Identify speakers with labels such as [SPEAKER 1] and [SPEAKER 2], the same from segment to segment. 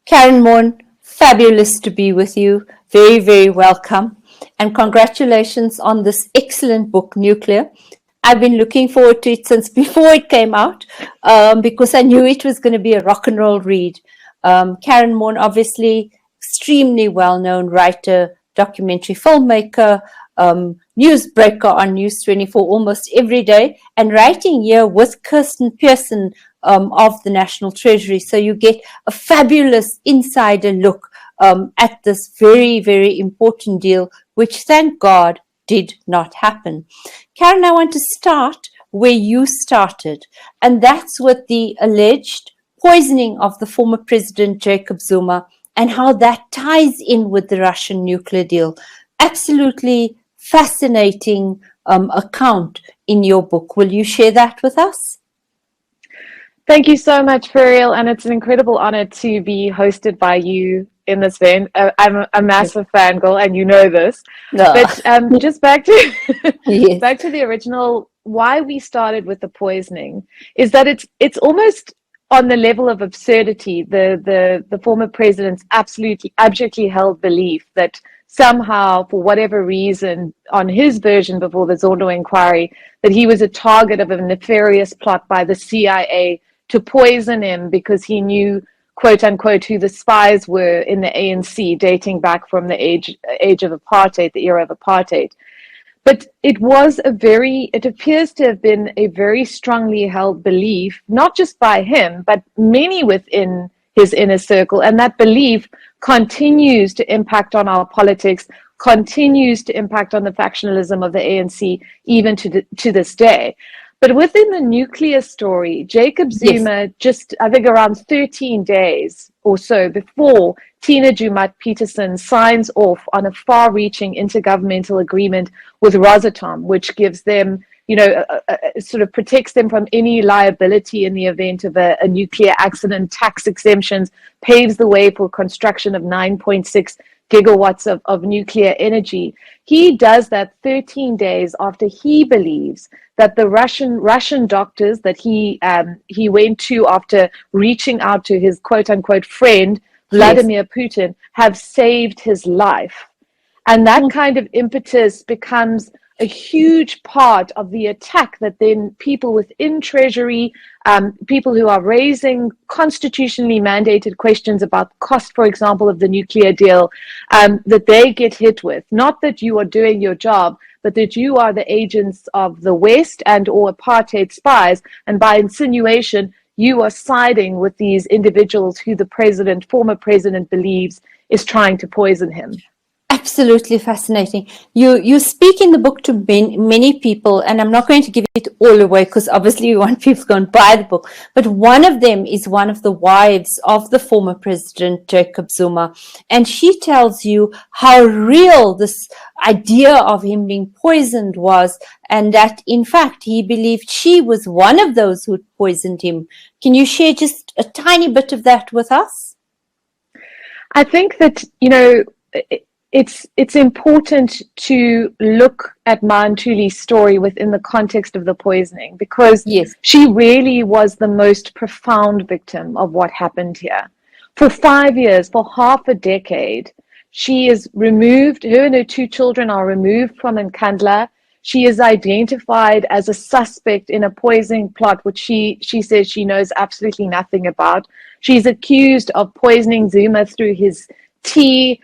[SPEAKER 1] Karyn Maughan, fabulous to be with you. Very, very welcome. And congratulations on this excellent book, Nuclear. I've been looking forward to it since before it came out because I knew it was going to be a rock and roll read. Karyn Maughan, obviously, extremely well-known writer, documentary filmmaker, newsbreaker on News 24 almost every day, and writing here with Peterson of the National Treasury. So you get a fabulous insider look at this very, very important deal, which, thank God, did not happen. Karyn, I want to start where you started, and that's with the alleged poisoning of the former president Jacob Zuma and how that ties in with the Russian nuclear deal. Absolutely fascinating account in your book. Will you share that with us?
[SPEAKER 2] Thank you so much, Ferial, and it's an incredible honor to be hosted by you in this event. I'm a massive fangirl, and you know this. No. But just back to yes. Back to the original. Why we started with the poisoning is that it's almost on the level of absurdity. The former president's abjectly held belief that somehow, for whatever reason, on his version before the Zondo inquiry, that he was a target of a nefarious plot by the CIA to poison him because he knew, quote unquote, who the spies were in the ANC, dating back from the age of apartheid, the era of apartheid. But it appears to have been a very strongly held belief, not just by him, but many within his inner circle. And that belief continues to impact on our politics, continues to impact on the factionalism of the ANC, even to this day. But within the nuclear story, Jacob Zuma, just, I think, around 13 days or so before Tina Peterson signs off on a far-reaching intergovernmental agreement with Rosatom, which gives them, sort of protects them from any liability in the event of a nuclear accident, tax exemptions, paves the way for construction of 9.6 gigawatts of nuclear energy. He does that 13 days after he believes that the Russian doctors that he went to after reaching out to his quote unquote friend Vladimir Putin have saved his life. And that kind of impetus becomes a huge part of the attack that then people within Treasury, people who are raising constitutionally mandated questions about the cost, for example, of the nuclear deal, that they get hit with. Not that you are doing your job, but that you are the agents of the West and or apartheid spies. And by insinuation, you are siding with these individuals who the former president believes is trying to poison him.
[SPEAKER 1] Absolutely fascinating. You speak in the book to many people, and I'm not going to give it all away because obviously we want people to go and buy the book. But one of them is one of the wives of the former president, Jacob Zuma. And she tells you how real this idea of him being poisoned was, and that, in fact, he believed she was one of those who poisoned him. Can you share just a tiny bit of that with us?
[SPEAKER 2] I think that, it's important to look at Mantashe's story within the context of the poisoning, because she really was the most profound victim of what happened here. For 5 years, for half a decade, she is removed, her and her 2 children are removed from Nhlanhla. She is identified as a suspect in a poisoning plot, which she says she knows absolutely nothing about. She's accused of poisoning Zuma through his tea.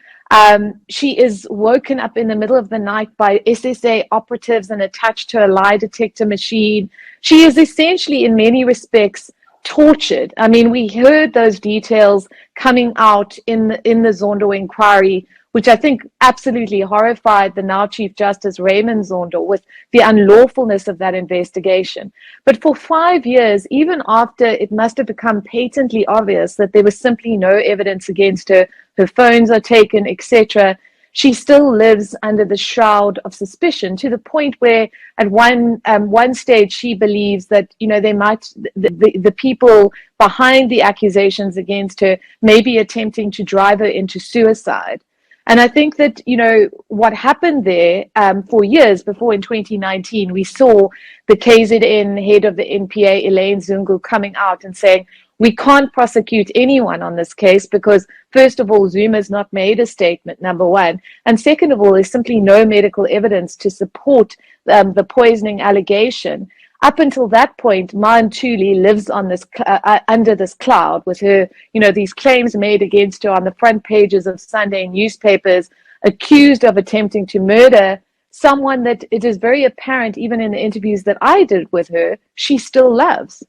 [SPEAKER 2] She is woken up in the middle of the night by SSA operatives and attached to a lie detector machine. She is essentially, in many respects, tortured. I mean, we heard those details coming out in the Zondo inquiry, which I think absolutely horrified the now Chief Justice Raymond Zondo with the unlawfulness of that investigation. But for 5 years, even after it must have become patently obvious that there was simply no evidence against her, her phones are taken, etc., she still lives under the shroud of suspicion, to the point where at one stage she believes that, the people behind the accusations against her may be attempting to drive her into suicide. And I think that, what happened there for years before, in 2019, we saw the KZN head of the NPA, Elaine Zungu, coming out and saying, we can't prosecute anyone on this case because, first of all, Zuma's not made a statement, number one. And second of all, there's simply no medical evidence to support the poisoning allegation. Up until that point, Mantashe lives on this under this cloud with her, these claims made against her on the front pages of Sunday newspapers, accused of attempting to murder someone that it is very apparent, even in the interviews that I did with her, she still loves.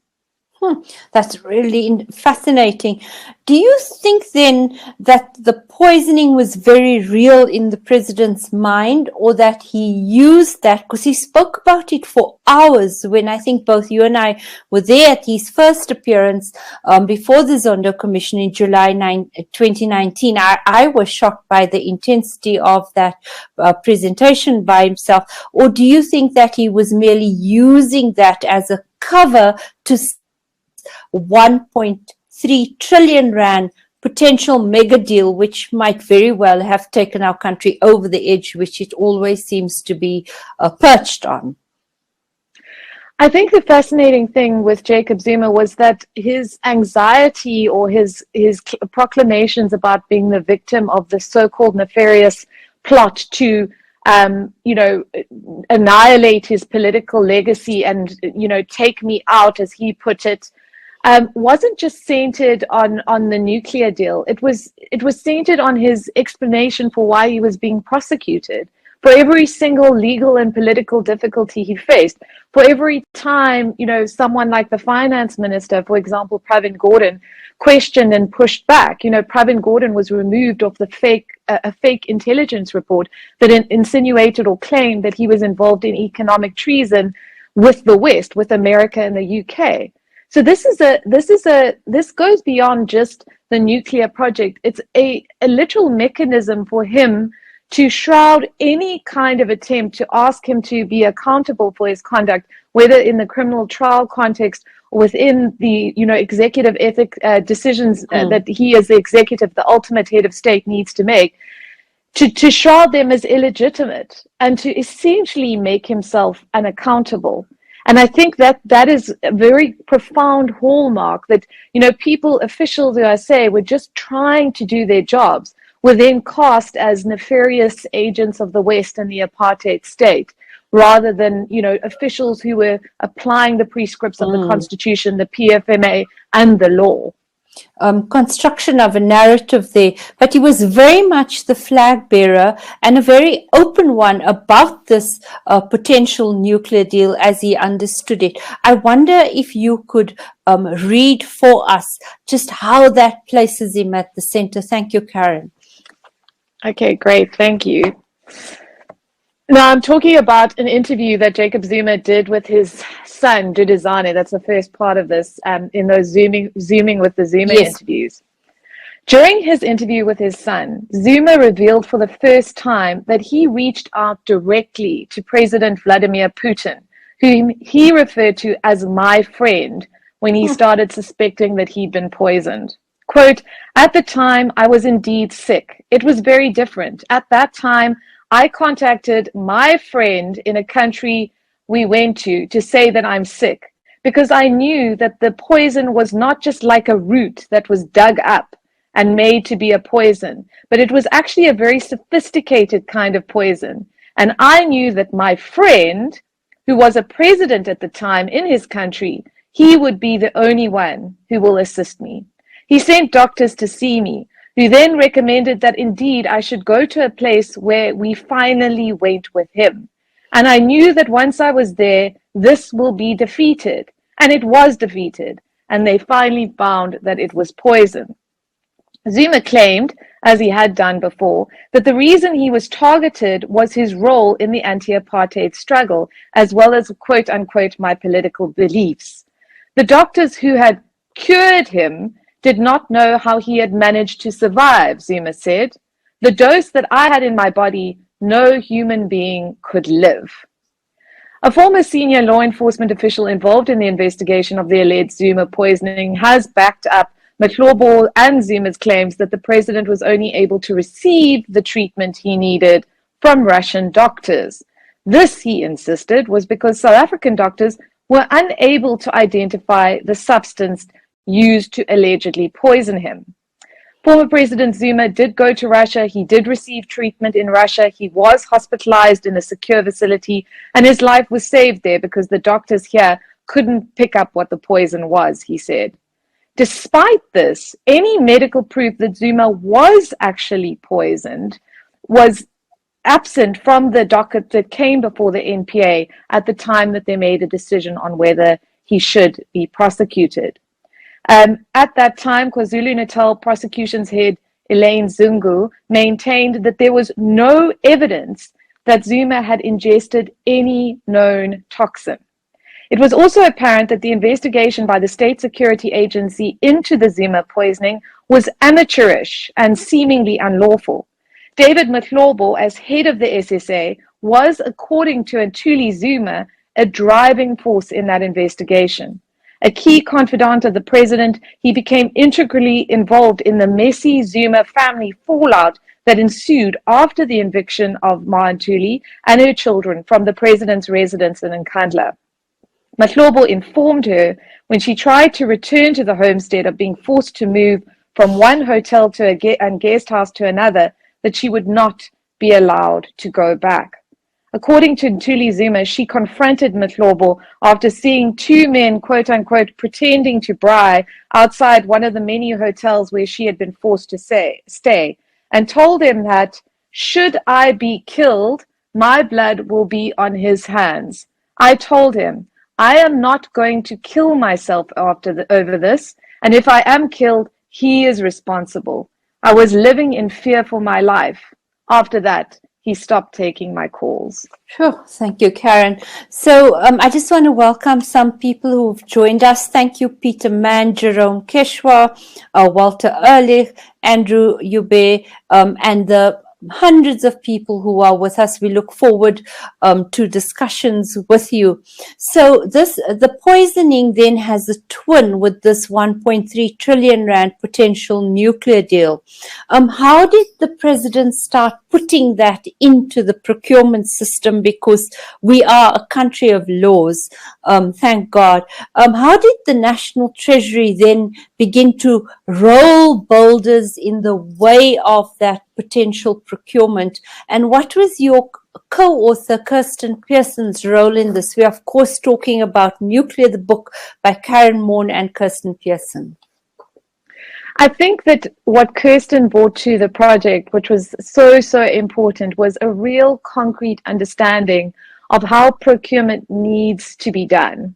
[SPEAKER 1] That's really fascinating. Do you think then that the poisoning was very real in the president's mind, or that he used that, because he spoke about it for hours when I think both you and I were there at his first appearance before the Zondo Commission in July 2019. I was shocked by the intensity of that presentation by himself. Or do you think that he was merely using that as a cover to 1.3 trillion rand potential mega deal, which might very well have taken our country over the edge, which it always seems to be perched on?
[SPEAKER 2] I think the fascinating thing with Jacob Zuma was that his anxiety or his proclamations about being the victim of the so-called nefarious plot to annihilate his political legacy and, take me out, as he put it, wasn't just centered on the nuclear deal. It was centered on his explanation for why he was being prosecuted, for every single legal and political difficulty he faced, for every time, someone like the finance minister, for example, Pravin Gordhan, questioned and pushed back. Pravin Gordhan was removed off the a fake intelligence report that insinuated or claimed that he was involved in economic treason with the West, with America and the UK. So this goes beyond just the nuclear project. It's a literal mechanism for him to shroud any kind of attempt to ask him to be accountable for his conduct, whether in the criminal trial context or within the executive ethic decisions that he as the executive, the ultimate head of state, needs to make, to shroud them as illegitimate and to essentially make himself unaccountable. And I think that is a very profound hallmark that, people, officials, who I say, were just trying to do their jobs, were then cast as nefarious agents of the West and the apartheid state, rather than, officials who were applying the prescripts of the Constitution, the PFMA, and the law.
[SPEAKER 1] Construction of a narrative there, but he was very much the flag bearer and a very open one about this potential nuclear deal as he understood it. I wonder if you could read for us just how that places him at the center. Thank you, Karyn.
[SPEAKER 2] Okay, great. Thank you. Now, I'm talking about an interview that Jacob Zuma did with his son, Duduzane. That's the first part of this, in those Zooming with the Zuma interviews. During his interview with his son, Zuma revealed for the first time that he reached out directly to President Vladimir Putin, whom he referred to as my friend, when he started suspecting that he'd been poisoned. Quote, "At the time, I was indeed sick. It was very different. At that time, I contacted my friend in a country we went to say that I'm sick, because I knew that the poison was not just like a root that was dug up and made to be a poison, but it was actually a very sophisticated kind of poison. And I knew that my friend, who was a president at the time in his country, he would be the only one who will assist me. He sent doctors to see me, who then recommended that indeed I should go to a place where we finally went with him. And I knew that once I was there, this will be defeated. And it was defeated. And they finally found that it was poison." Zuma claimed, as he had done before, that the reason he was targeted was his role in the anti-apartheid struggle, as well as, quote unquote, my political beliefs. The doctors who had cured him did not know how he had managed to survive, Zuma said. The dose that I had in my body, no human being could live. A former senior law enforcement official involved in the investigation of the alleged Zuma poisoning has backed up Nhlanhla and Zuma's claims that the president was only able to receive the treatment he needed from Russian doctors. This, he insisted, was because South African doctors were unable to identify the substance used to allegedly poison him. Former President Zuma did go to Russia. He did receive treatment in Russia. He was hospitalized in a secure facility, and his life was saved there because the doctors here couldn't pick up what the poison was, he said. Despite this, any medical proof that Zuma was actually poisoned was absent from the docket that came before the NPA at the time that they made a decision on whether he should be prosecuted. At that time, KwaZulu-Natal prosecution's head, Elaine Zungu, maintained that there was no evidence that Zuma had ingested any known toxin. It was also apparent that the investigation by the State Security Agency into the Zuma poisoning was amateurish and seemingly unlawful. David Mthlobo, as head of the SSA, was, according to Ntuli Zuma, a driving force in that investigation. A key confidant of the president, he became integrally involved in the messy Zuma family fallout that ensued after the eviction of Ma Ntuli and her children from the president's residence in Nhlanhla. Mthlobo informed her when she tried to return to the homestead of being forced to move from one hotel to a guest house to another that she would not be allowed to go back. According to Ntuli Zuma, she confronted Mthlobo after seeing two men, quote unquote, pretending to braai outside one of the many hotels where she had been forced to stay, and told him that, should I be killed, my blood will be on his hands. I told him, I am not going to kill myself over this, and if I am killed, he is responsible. I was living in fear for my life. After that, he stopped taking my calls.
[SPEAKER 1] Sure. Thank you, Karyn. So I just want to welcome some people who've joined us. Thank you, Peter Mann, Jerome Keshwa, Walter Ehrlich, Andrew Ube, and the hundreds of people who are with us. We look forward to discussions with you. So the poisoning then has a twin with this 1.3 trillion rand potential nuclear deal. How did the president start putting that into the procurement system? Because we are a country of laws, thank God. How did the National Treasury then begin to roll boulders in the way of that potential procurement? And what was your co-author Kirsten Pearson's role in this? We're of course talking about Nuclear, the book by Karyn Maughan and Kirsten Pearson.
[SPEAKER 2] I think that what Kirsten brought to the project, which was so important, was a real concrete understanding of how procurement needs to be done.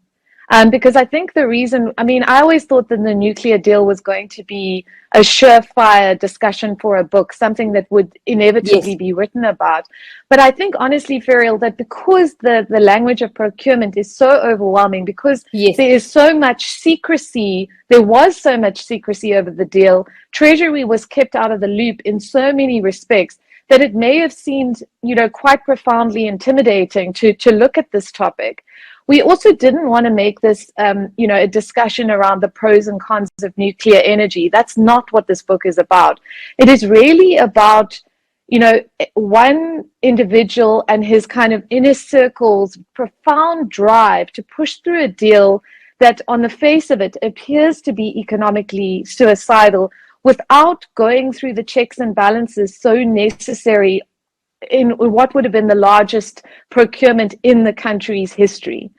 [SPEAKER 2] Because I think the reason, I always thought that the nuclear deal was going to be a surefire discussion for a book, something that would inevitably be written about. But I think, honestly, Ferial, that because the language of procurement is so overwhelming, because there is so much secrecy, there was so much secrecy over the deal, Treasury was kept out of the loop in so many respects that it may have seemed, quite profoundly intimidating to look at this topic. We also didn't want to make this, a discussion around the pros and cons of nuclear energy. That's not what this book is about. It is really about, one individual and his kind of inner circle's profound drive to push through a deal that on the face of it appears to be economically suicidal without going through the checks and balances so necessary in what would have been the largest procurement in the country's history.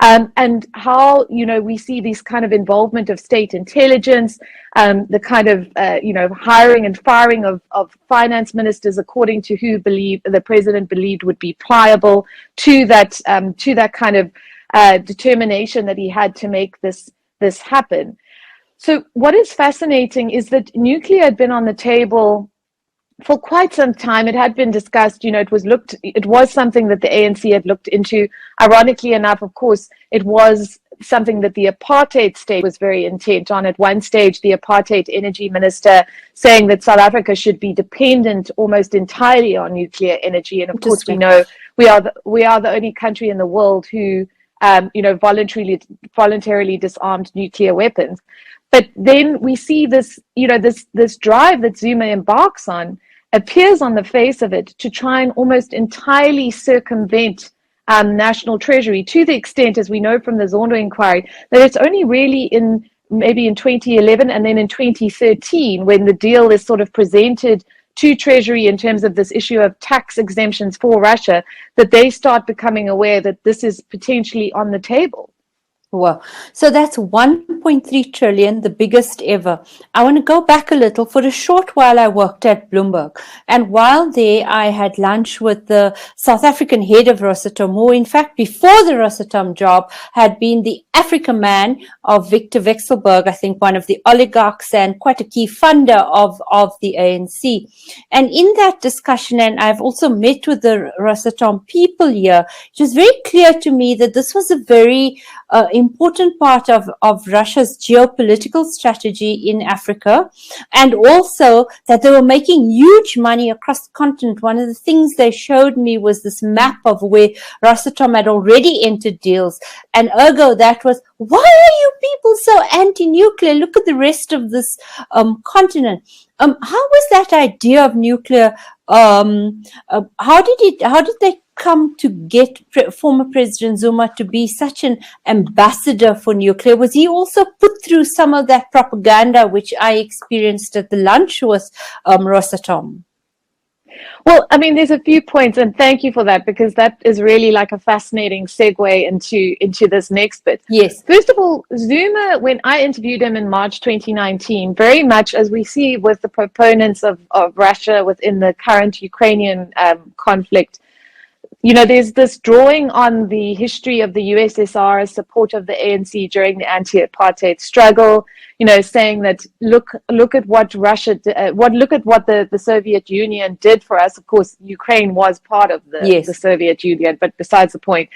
[SPEAKER 2] And how, we see this kind of involvement of state intelligence, the kind of, hiring and firing of finance ministers according to who the president believed would be pliable, to that kind of determination that he had to make this happen. So what is fascinating is that nuclear had been on the table for quite some time. It had been discussed, it was something that the ANC had looked into. Ironically enough, of course, it was something that the apartheid state was very intent on. At one stage, the apartheid energy minister saying that South Africa should be dependent almost entirely on nuclear energy. And of course, we know we are the only country in the world who, voluntarily disarmed nuclear weapons. But then we see this, this drive that Zuma embarks on appears on the face of it to try and almost entirely circumvent National Treasury, to the extent, as we know from the Zondo inquiry, that it's only really in maybe in 2011, and then in 2013, when the deal is sort of presented to Treasury in terms of this issue of tax exemptions for Russia, that they start becoming aware that this is potentially on the table.
[SPEAKER 1] Wow. So that's 1.3 trillion, the biggest ever. I want to go back a little. For a short while, I worked at Bloomberg. And while there, I had lunch with the South African head of Rosatom, who, in fact, before the Rosatom job, had been the Africa man of Victor Vekselberg, I think one of the oligarchs and quite a key funder of the ANC. And in that discussion, and I've also met with the Rosatom people here, it was very clear to me that this was a very important part of Russia's geopolitical strategy in Africa, and also that they were making huge money across the continent. One of the things they showed me was this map of where Rosatom had already entered deals, and ergo that was, why are you people so anti-nuclear? Look at the rest of this continent. How was that idea of nuclear? How did they come to get former President Zuma to be such an ambassador for nuclear? Was he also put through some of that propaganda which I experienced at the lunch with Rosatom?
[SPEAKER 2] Well, I mean, there's a few points, and thank you for that, because that is really like a fascinating segue into this next bit.
[SPEAKER 1] Yes.
[SPEAKER 2] First of all, Zuma, when I interviewed him in March 2019, very much as we see with the proponents of Russia within the current Ukrainian conflict, you know, there's this drawing on the history of the USSR's support of the ANC during the anti-apartheid struggle, you know, saying that look at what Russia look at what the Soviet Union did for us. Of course, Ukraine was part of the Soviet Union, but besides the point.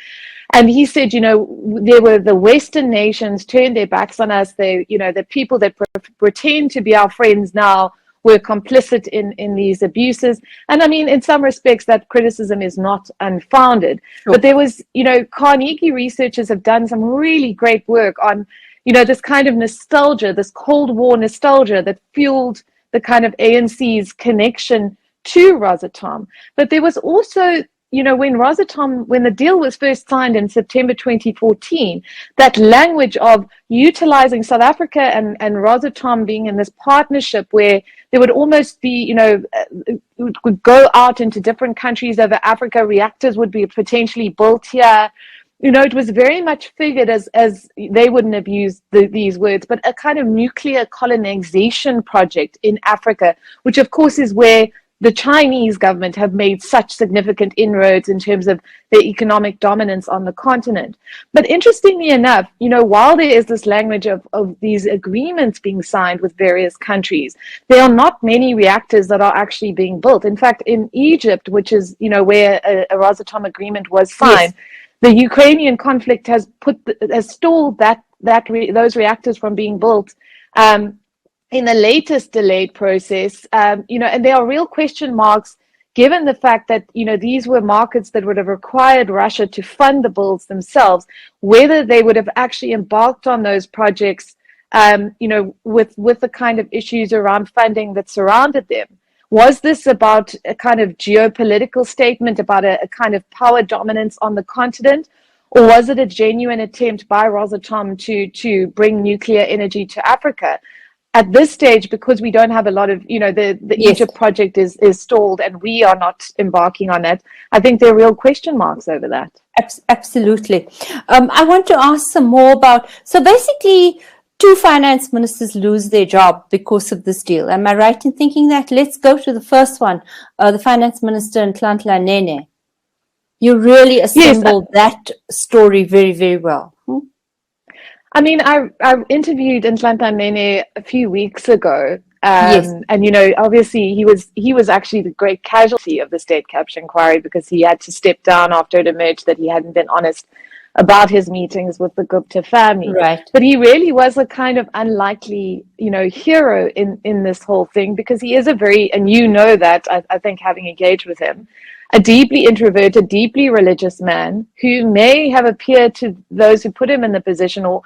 [SPEAKER 2] And he said, you know, there were the Western nations turned their backs on us. They, you know, the people that pretend to be our friends now were complicit in these abuses. And I mean, in some respects, that criticism is not unfounded. Sure. But there was, you know, Carnegie researchers have done some really great work on, you know, this kind of nostalgia, this Cold War nostalgia that fueled the kind of ANC's connection to Rosatom. But there was also, you know, when the deal was first signed in September 2014, that language of utilizing South Africa and Rosatom being in this partnership where there would almost be, you know, would go out into different countries over Africa, reactors would be potentially built here. You know, it was very much figured as they wouldn't have used these words, but a kind of nuclear colonization project in Africa, which of course is where the Chinese government have made such significant inroads in terms of their economic dominance on the continent. But interestingly enough, you know, while there is this language of these agreements being signed with various countries, there are not many reactors that are actually being built. In fact, in Egypt, which is, you know, where a Rosatom agreement was signed, yes, the Ukrainian conflict has stalled those reactors from being built. In the latest delayed process, you know, and there are real question marks given the fact that, you know, these were markets that would have required Russia to fund the builds themselves, whether they would have actually embarked on those projects, you know, with the kind of issues around funding that surrounded them. Was this about a kind of geopolitical statement, about a kind of power dominance on the continent? Or was it a genuine attempt by Rosatom to bring nuclear energy to Africa? At this stage, because we don't have a lot of, you know, the yes, Egypt project is stalled and we are not embarking on it, I think there are real question marks over that.
[SPEAKER 1] Absolutely. I want to ask some more about, so basically 2 finance ministers lose their job because of this deal. Am I right in thinking that? Let's go to the first one, the finance minister Nhlanhla Nene. You really assembled that story very, very well.
[SPEAKER 2] I mean, I interviewed Nhlanhla Nene a few weeks ago, yes, and you know, obviously he was actually the great casualty of the state capture inquiry because he had to step down after it emerged that he hadn't been honest about his meetings with the Gupta family.
[SPEAKER 1] Right.
[SPEAKER 2] But he really was a kind of unlikely, you know, hero in this whole thing, because he is a very, and you know that, I think, having engaged with him, a deeply introverted, deeply religious man who may have appeared to those who put him in the position, or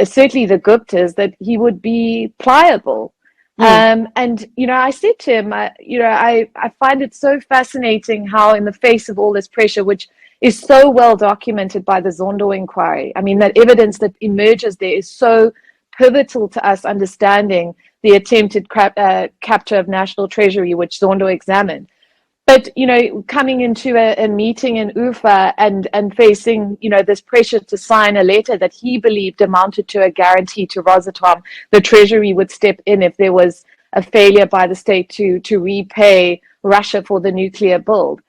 [SPEAKER 2] certainly the Guptas, that he would be pliable. And, you know, I said to him, you know, I find it so fascinating how in the face of all this pressure, which is so well documented by the Zondo inquiry, I mean, that evidence that emerges there is so pivotal to us understanding the attempted capture of National Treasury, which Zondo examined. But, coming into a meeting in Ufa and facing, this pressure to sign a letter that he believed amounted to a guarantee to Rosatom, the Treasury would step in if there was a failure by the state to repay Russia for the nuclear build.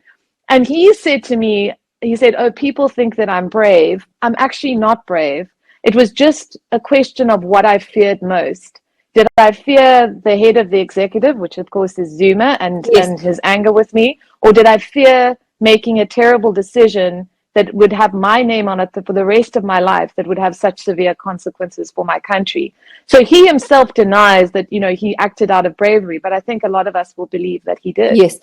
[SPEAKER 2] And he said to me, oh, people think that I'm brave. I'm actually not brave. It was just a question of what I feared most. Did I fear the head of the executive, which of course is Zuma, and his anger with me? Or did I fear making a terrible decision that would have my name on it for the rest of my life, that would have such severe consequences for my country? So he himself denies that, he acted out of bravery, but I think a lot of us will believe that he did.
[SPEAKER 1] Yes.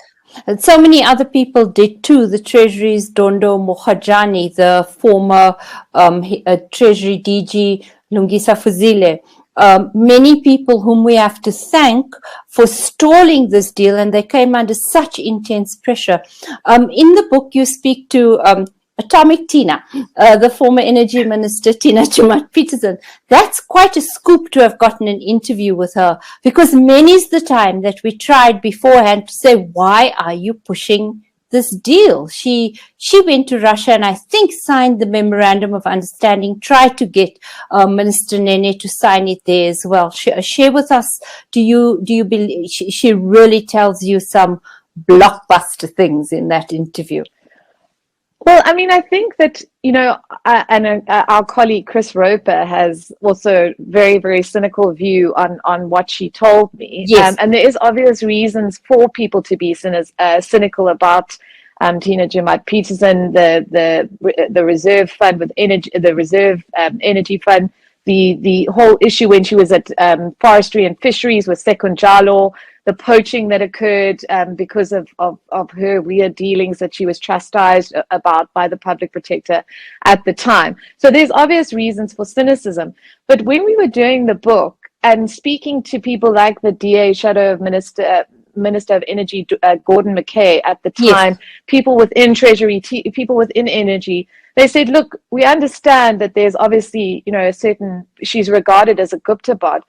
[SPEAKER 1] And so many other people did too. The Treasury's Dondo Mohajani, the former Treasury DG Lungisa Fuzile, many people whom we have to thank for stalling this deal, and they came under such intense pressure. In the book, you speak to Atomic Tina, the former energy minister, Tina Peterson. That's quite a scoop to have gotten an interview with her, because many's the time that we tried beforehand to say, why are you pushing this deal? She went to Russia and I think signed the memorandum of understanding, tried to get Minister Nene to sign it there as well. Share with us, do you believe she really tells you some blockbuster things in that interview?
[SPEAKER 2] Well, I mean, I think that, our colleague Chris Roper has also very, very cynical view on what she told me.
[SPEAKER 1] Yes.
[SPEAKER 2] And there is obvious reasons for people to be cynical about Tina Peterson, the reserve fund with energy, the reserve energy fund, the whole issue when she was at forestry and fisheries with Second Jalo, the poaching that occurred because of her weird dealings that she was chastised about by the public protector at the time. So there's obvious reasons for cynicism. But when we were doing the book and speaking to people like the DA Shadow Minister of Energy, Gordon McKay at the time, yes, people within Treasury, people within Energy, they said, look, we understand that there's obviously, a certain, she's regarded as a Gupta bot,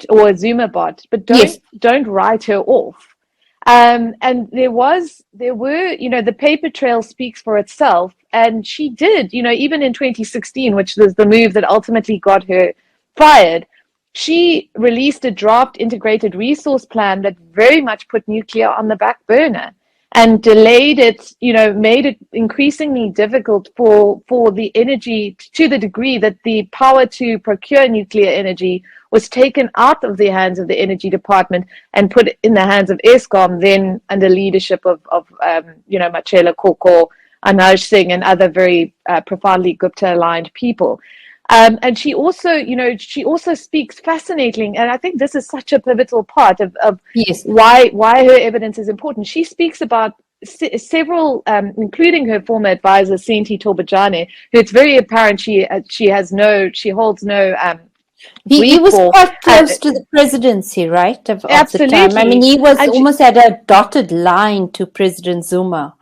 [SPEAKER 2] or a Zuma bot, but don't write her off. And there were, the paper trail speaks for itself. And she did, even in 2016, which was the move that ultimately got her fired, she released a draft integrated resource plan that very much put nuclear on the back burner and delayed it, made it increasingly difficult for the energy, to the degree that the power to procure nuclear energy was taken out of the hands of the energy department and put in the hands of ESCOM, then under leadership of Machela Koko, Anaj Singh, and other very profoundly Gupta-aligned people. And she also speaks fascinatingly, and I think this is such a pivotal part of yes, why her evidence is important. She speaks about several, including her former advisor, Senti Torbajane, who it's very apparent she holds no.
[SPEAKER 1] He was quite close to the presidency, right? Of
[SPEAKER 2] absolutely.
[SPEAKER 1] The time. I mean, he was almost at a dotted line to President Zuma.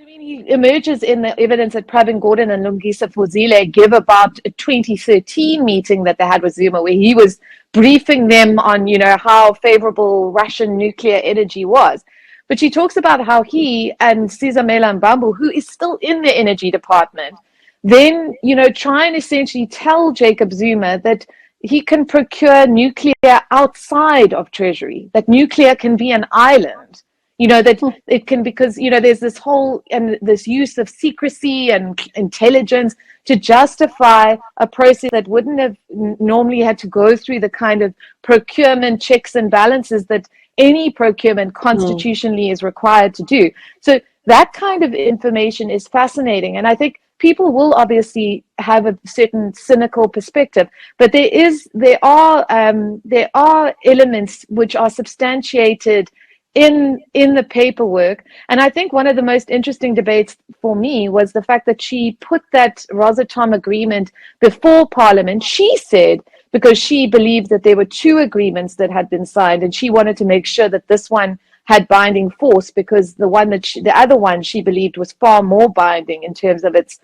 [SPEAKER 2] He emerges in the evidence that Pravin Gordhan and Lungisa Fuzile give about a 2013 meeting that they had with Zuma, where he was briefing them on, how favorable Russian nuclear energy was. But she talks about how he and Sizamela Mbambu, who is still in the energy department, then, try and essentially tell Jacob Zuma that he can procure nuclear outside of Treasury, that nuclear can be an island. That it can, because, there's this whole, and this use of secrecy and intelligence to justify a process that wouldn't have normally had to go through the kind of procurement checks and balances that any procurement constitutionally is required to do. So that kind of information is fascinating. And I think people will obviously have a certain cynical perspective, but there are elements which are substantiated in the paperwork. And I think one of the most interesting debates for me was the fact that she put that Rosatom agreement before Parliament. She said, because she believed that there were two agreements that had been signed, and she wanted to make sure that this one had binding force, because the other one she believed was far more binding in terms of its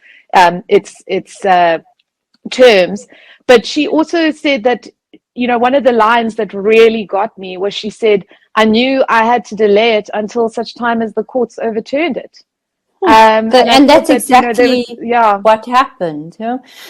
[SPEAKER 2] terms. But she also said that, one of the lines that really got me was she said, I knew I had to delay it until such time as the courts overturned it.
[SPEAKER 1] And that's exactly
[SPEAKER 2] yeah,
[SPEAKER 1] what happened.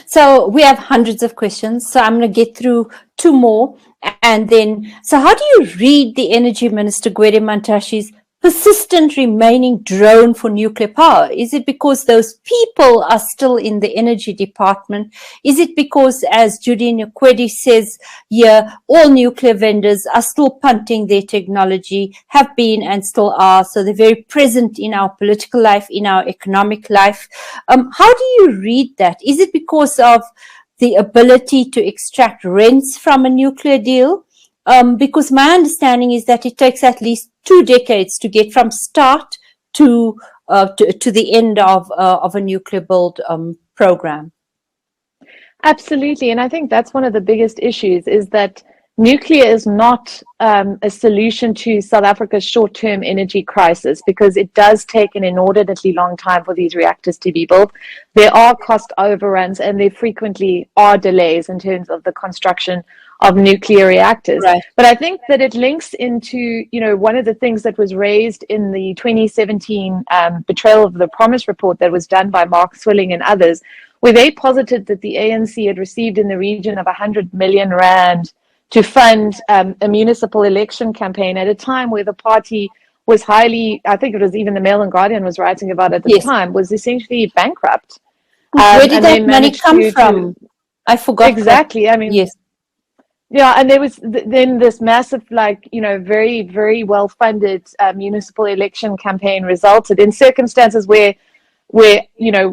[SPEAKER 1] So we have hundreds of questions. So I'm going to get through two more. And then, so how do you read the Energy Minister, Gwede Mantashe's persistent remaining drone for nuclear power? Is it because those people are still in the energy department? Is it because, as Judy Nkwedi says here, all nuclear vendors are still punting their technology, have been and still are, so they're very present in our political life, in our economic life? How do you read that? Is it because of the ability to extract rents from a nuclear deal? Because my understanding is that it takes at least 2 decades to get from start to the end of a nuclear build program.
[SPEAKER 2] Absolutely. And I think that's one of the biggest issues, is that nuclear is not a solution to South Africa's short-term energy crisis, because it does take an inordinately long time for these reactors to be built. There are cost overruns, and there frequently are delays in terms of the construction of nuclear reactors.
[SPEAKER 1] Right.
[SPEAKER 2] But I think that it links into, one of the things that was raised in the 2017 Betrayal of the Promise report that was done by Mark Swilling and others, where they posited that the ANC had received in the region of 100 million rand to fund a municipal election campaign at a time where the party was highly, I think it was even the Mail and Guardian was writing about at the time, was essentially bankrupt.
[SPEAKER 1] Where did that money come from? I forgot.
[SPEAKER 2] Exactly. Yes. Yeah, and there was then this massive, very, very well-funded municipal election campaign resulted in circumstances where,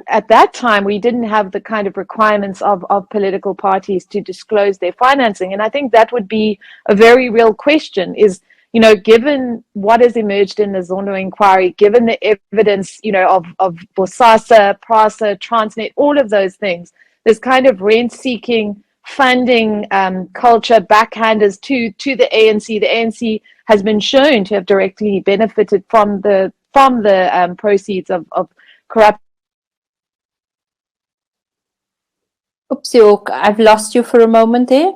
[SPEAKER 2] at that time, we didn't have the kind of requirements of political parties to disclose their financing. And I think that would be a very real question is, given what has emerged in the Zondo inquiry, given the evidence, of Bosasa, PRASA, Transnet, all of those things, this kind of rent-seeking funding culture, backhanders to the ANC. The ANC has been shown to have directly benefited from the proceeds of corrupt.
[SPEAKER 1] Oopsie, I've lost you for a moment there.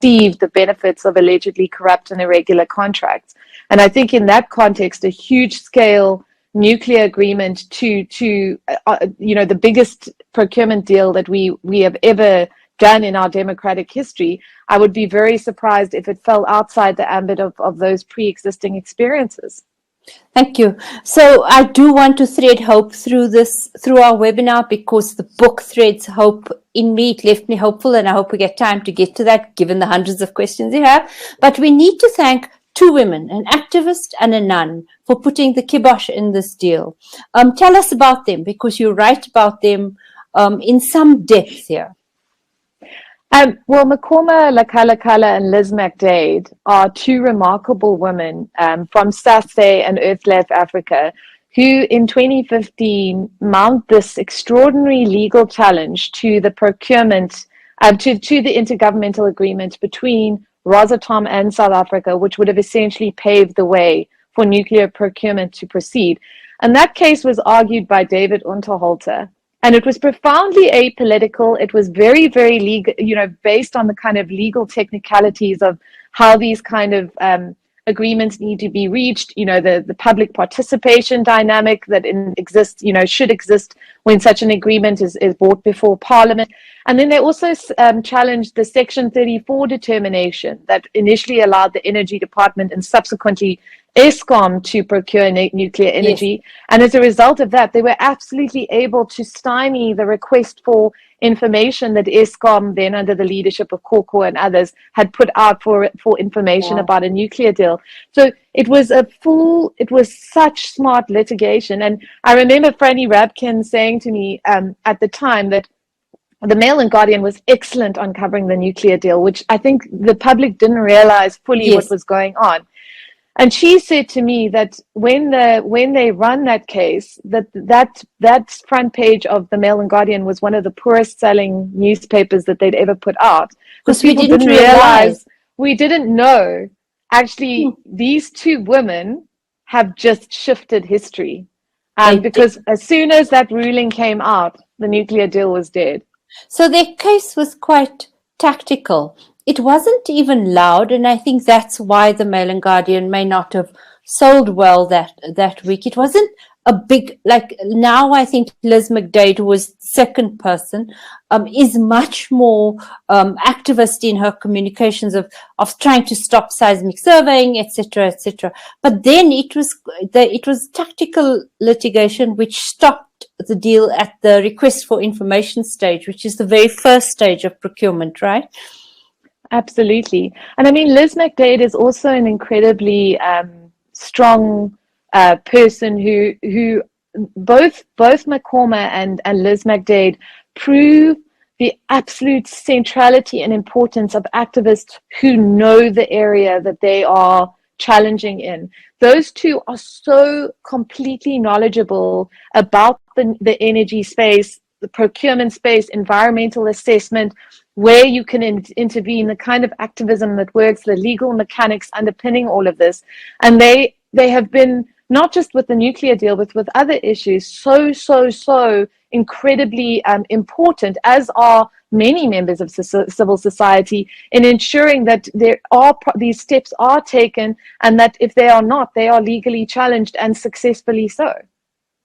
[SPEAKER 2] Received the benefits of allegedly corrupt and irregular contracts. And I think in that context, a huge scale nuclear agreement to the biggest procurement deal that we have ever done in our democratic history, I would be very surprised if it fell outside the ambit of those pre-existing experiences.
[SPEAKER 1] Thank you. So I do want to thread hope through our webinar, because the book threads hope in me. It left me hopeful, and I hope we get time to get to that given the hundreds of questions you have. But we need to thank two women, an activist and a nun, for putting the kibosh in this deal. Tell us about them, because you write about them in some depth here.
[SPEAKER 2] Well, Makoma Lakalakala and Liz McDade are two remarkable women from SASE and Earthlife Africa, who in 2015 mount this extraordinary legal challenge to the procurement, to the intergovernmental agreement between Rosatom and South Africa, which would have essentially paved the way for nuclear procurement to proceed. And that case was argued by David Unterholter. And it was profoundly apolitical. It was very, very legal, based on the kind of legal technicalities of how these kind of agreements need to be reached, the public participation dynamic that exists, should exist when such an agreement is brought before Parliament. And then they also challenged the Section 34 determination that initially allowed the Energy Department and subsequently Eskom to procure nuclear energy. Yes. And as a result of that, they were absolutely able to stymie the request for information that Eskom, then under the leadership of Koko and others, had put out for information about a nuclear deal. So it was such smart litigation. And I remember Franny Rabkin saying to me at the time that the Mail and Guardian was excellent on covering the nuclear deal, which I think the public didn't realize fully what was going on. And she said to me that when they run that case, that front page of the Mail and Guardian was one of the poorest selling newspapers that they'd ever put out.
[SPEAKER 1] Because we didn't realize.
[SPEAKER 2] We didn't know actually these two women have just shifted history.
[SPEAKER 1] They
[SPEAKER 2] Because as soon as that ruling came out, the nuclear deal was dead.
[SPEAKER 1] So their case was quite tactical. It wasn't even loud, and I think that's why the Mail and Guardian may not have sold well that week. It wasn't a big, like now I think Liz McDade, who was second person, is much more activist in her communications of trying to stop seismic surveying, etc., etc. But then it was tactical litigation which stopped the deal at the request for information stage, which is the very first stage of procurement, right?
[SPEAKER 2] Absolutely. And I mean, Liz McDade is also an incredibly strong person who both McCorma and Liz McDade prove the absolute centrality and importance of activists who know the area that they are challenging in. Those two are so completely knowledgeable about the energy space, the procurement space, environmental assessment, where you can intervene, the kind of activism that works, the legal mechanics underpinning all of this. And they have been, not just with the nuclear deal, but with other issues, so incredibly important, as are many members of civil society, in ensuring that these steps are taken, and that if they are not, they are legally challenged, and successfully so.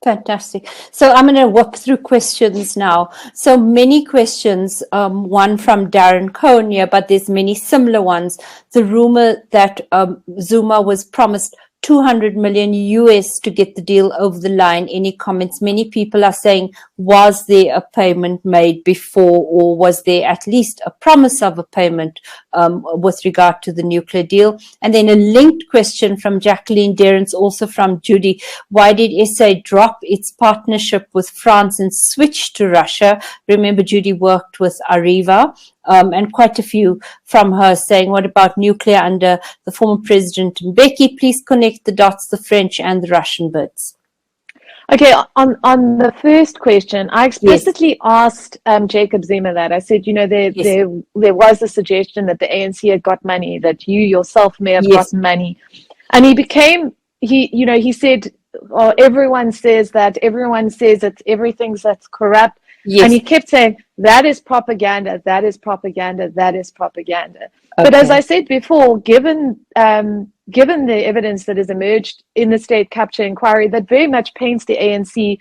[SPEAKER 1] Fantastic. So I'm going to walk through questions now. So many questions, one from Darren Cohen here, but there's many similar ones. The rumor that Zuma was promised 200 million US to get the deal over the line. Any comments? Many people are saying, was there a payment made before, or was there at least a promise of a payment with regard to the nuclear deal? And then a linked question from Jacqueline Derrance, also from Judy. Why did SA drop its partnership with France and switch to Russia? Remember, Judy worked with Areva. And quite a few from her saying, what about nuclear under the former President Mbeki? Please connect the dots, the French and the Russian bids.
[SPEAKER 2] Okay, on the first question, I explicitly asked Jacob Zuma that. I said, there was a suggestion that the ANC had got money, that you yourself may have gotten money. And he said, oh, everyone says it's everything's that's corrupt. Yes. And he kept saying, that is propaganda, that is propaganda, that is propaganda. Okay. But as I said before, given the evidence that has emerged in the state capture inquiry that very much paints the ANC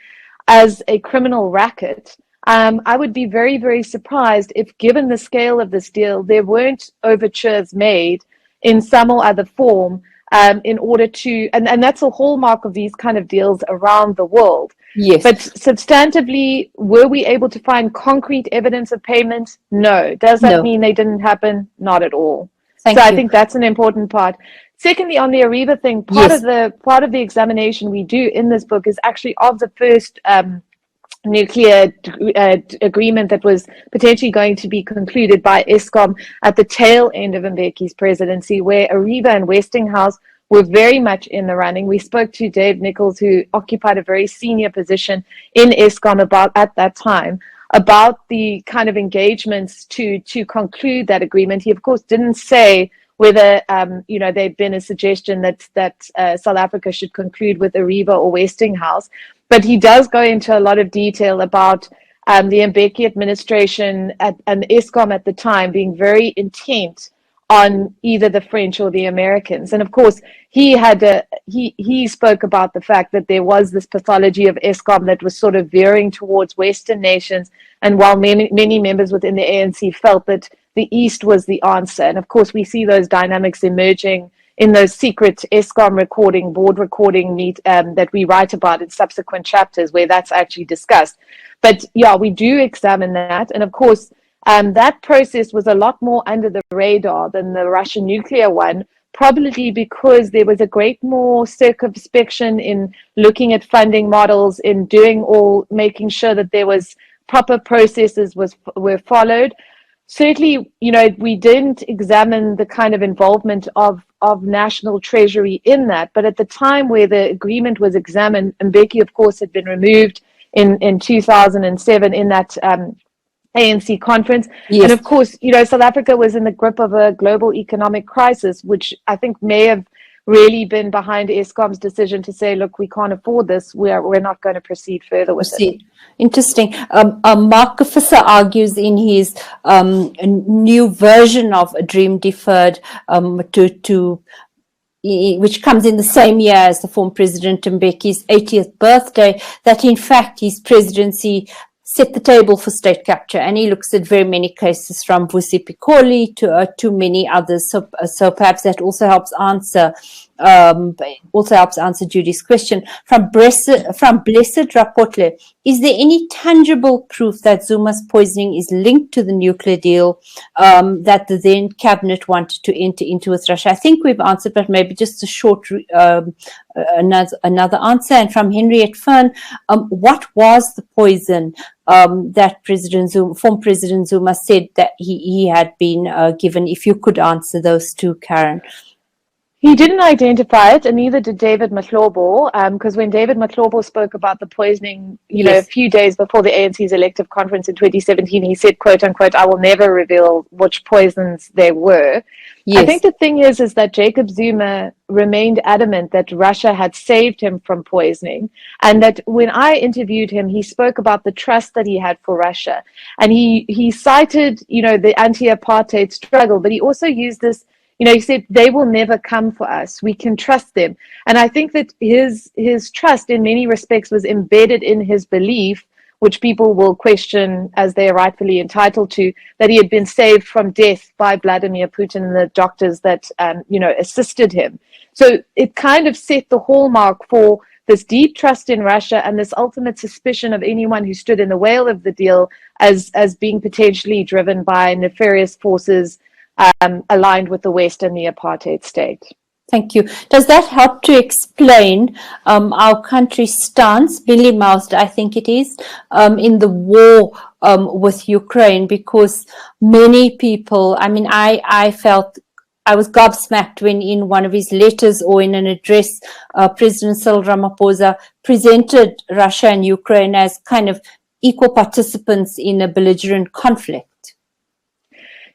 [SPEAKER 2] as a criminal racket, I would be very, very surprised if, given the scale of this deal, there weren't overtures made in some or other form in order to, and that's a hallmark of these kind of deals around the world. Yes. But substantively, were we able to find concrete evidence of payment? No. Does that mean they didn't happen? Not at all. I think that's an important part. Secondly, on the Areva thing, part of the examination we do in this book is actually of the first nuclear agreement that was potentially going to be concluded by Eskom at the tail end of Mbeki's presidency, where Areva and Westinghouse were very much in the running. We spoke to Dave Nichols, who occupied a very senior position in Eskom at that time, about the kind of engagements to conclude that agreement. He, of course, didn't say whether there'd been a suggestion that South Africa should conclude with Areva or Westinghouse, but he does go into a lot of detail about the Mbeki administration and Eskom at the time being very intent on either the French or the Americans. And of course, he spoke about the fact that there was this pathology of Eskom that was sort of veering towards Western nations. And while many members within the ANC felt that the East was the answer. And of course, we see those dynamics emerging in those secret Eskom board recording that we write about in subsequent chapters where that's actually discussed. But yeah, we do examine that. And of course, that process was a lot more under the radar than the Russian nuclear one, probably because there was a great more circumspection in looking at funding models, in making sure that there was proper processes were followed. Certainly, we didn't examine the kind of involvement of National Treasury in that, but at the time where the agreement was examined, Mbeki, of course, had been removed in 2007 in that ANC conference.
[SPEAKER 1] Yes.
[SPEAKER 2] And of course, South Africa was in the grip of a global economic crisis, which I think may have really been behind Eskom's decision to say, look, we can't afford this. We're not going to proceed further with it.
[SPEAKER 1] Interesting. Mark Kafissa argues in his new version of A Dream Deferred which comes in the same year as the former President Mbeki's 80th birthday, that in fact his presidency set the table for state capture, and he looks at very many cases from Vusi Pikoli to many others. So perhaps that also helps answer Judy's question. From Blessed Rapotle, is there any tangible proof that Zuma's poisoning is linked to the nuclear deal that the then cabinet wanted to enter into with Russia? I think we've answered, but maybe just a short another answer. And from Henriette Fern, what was the poison that former President Zuma said that he had been given? If you could answer those two, Karyn.
[SPEAKER 2] He didn't identify it, and neither did David Mahlobo, because when David Mahlobo spoke about the poisoning, a few days before the ANC's elective conference in 2017, he said, quote unquote, I will never reveal which poisons there were. Yes. I think the thing is that Jacob Zuma remained adamant that Russia had saved him from poisoning, and that when I interviewed him, he spoke about the trust that he had for Russia. And he cited, the anti-apartheid struggle, but he also used this, he said, they will never come for us. We can trust them. And I think that his trust in many respects was embedded in his belief, which people will question as they are rightfully entitled to, that he had been saved from death by Vladimir Putin and the doctors that, assisted him. So it kind of set the hallmark for this deep trust in Russia and this ultimate suspicion of anyone who stood in the way of the deal as being potentially driven by nefarious forces aligned with the West and the apartheid state.
[SPEAKER 1] Thank you. Does that help to explain our country's stance, mealy-mouthed, I think it is, in the war with Ukraine? Because many people, I felt I was gobsmacked when in one of his letters or in an address, President Cyril Ramaphosa presented Russia and Ukraine as kind of equal participants in a belligerent conflict.